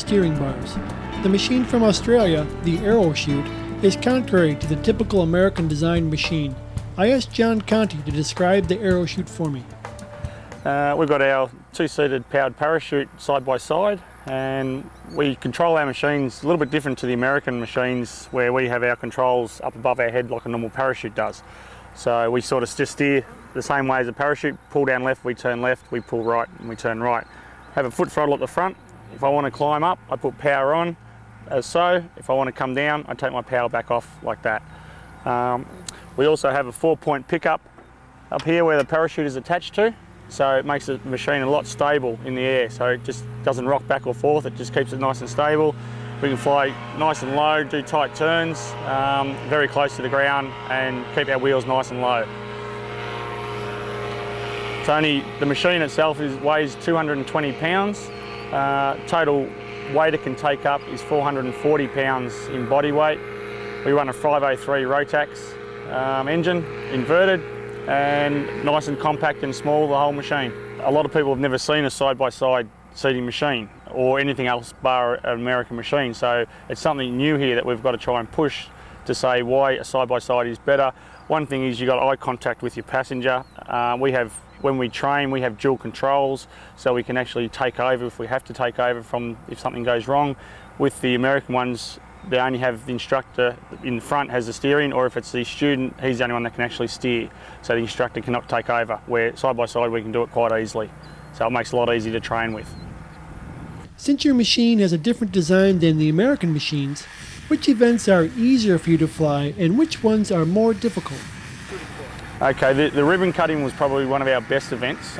steering bars. The machine from Australia, the AiroChute, is contrary to the typical American design machine. I asked John Conti to describe the AiroChute for me. We've got our two-seated powered parachute side by side, and we control our machines a little bit different to the American machines where we have our controls up above our head like a normal parachute does. So we sort of just steer the same way as a parachute. Pull down left, we turn left, we pull right and we turn right. Have a foot throttle at the front. If I want to climb up, I put power on as so. If I want to come down, I take my power back off like that. We also have a 4-point pickup up here where the parachute is attached to. So it makes the machine a lot stable in the air, so it just doesn't rock back or forth, it just keeps it nice and stable. We can fly nice and low, do tight turns, very close to the ground, and keep our wheels nice and low. The machine itself weighs 220 pounds. Total weight it can take up is 440 pounds in body weight. We run a 503 Rotax engine, inverted, and nice and compact and small, the whole machine. A lot of people have never seen a side-by-side seating machine or anything else bar an American machine, so it's something new here that we've got to try and push to say why a side-by-side is better. One thing is you've got eye contact with your passenger. When we train, we have dual controls, so we can actually take over if we have to take over if something goes wrong. With the American ones, they only have the instructor in front has the steering, or if it's the student, he's the only one that can actually steer. So the instructor cannot take over, where side by side we can do it quite easily. So it makes it a lot easier to train with. Since your machine has a different design than the American machines, which events are easier for you to fly and which ones are more difficult? Okay, the ribbon cutting was probably one of our best events,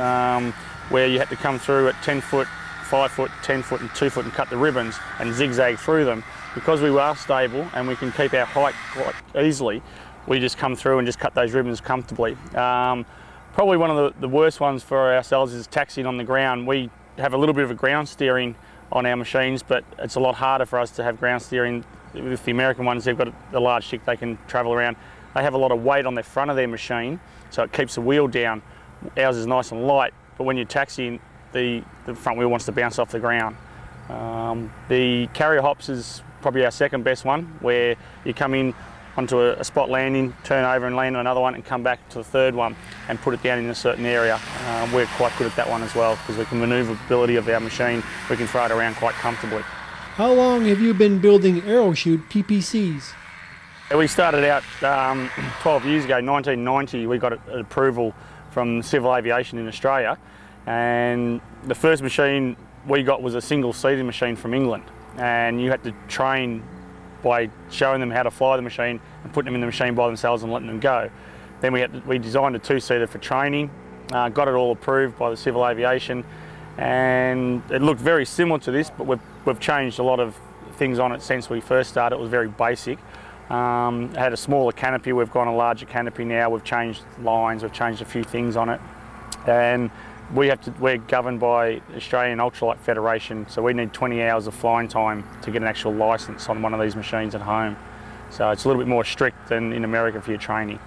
where you had to come through at 10 foot, 5 foot, 10 foot and 2 foot and cut the ribbons and zigzag through them. Because we are stable and we can keep our height quite easily, we just come through and just cut those ribbons comfortably. Probably one of the worst ones for ourselves is taxiing on the ground. We have a little bit of a ground steering on our machines, but it's a lot harder for us to have ground steering. With the American ones, they've got a large stick they can travel around. They have a lot of weight on the front of their machine, so it keeps the wheel down. Ours is nice and light, but when you're taxiing, the front wheel wants to bounce off the ground. The carrier hops is probably our second best one, where you come in onto a spot landing, turn over and land on another one and come back to the third one and put it down in a certain area. We're quite good at that one as well because we can manoeuvrability of our machine, we can throw it around quite comfortably. How long have you been building AiroChute PPCs? We started out 12 years ago, 1990, we got an approval from civil aviation in Australia, and the first machine we got was a single-seated machine from England, and you had to train by showing them how to fly the machine and putting them in the machine by themselves and letting them go. Then we designed a two-seater for training, got it all approved by the civil aviation, and it looked very similar to this, but we've changed a lot of things on it since we first started. It was very basic. It had a smaller canopy, we've gone a larger canopy now, we've changed lines, we've changed a few things on it, and we're governed by Australian Ultralight Federation, so we need 20 hours of flying time to get an actual licence on one of these machines at home. So it's a little bit more strict than in America for your training.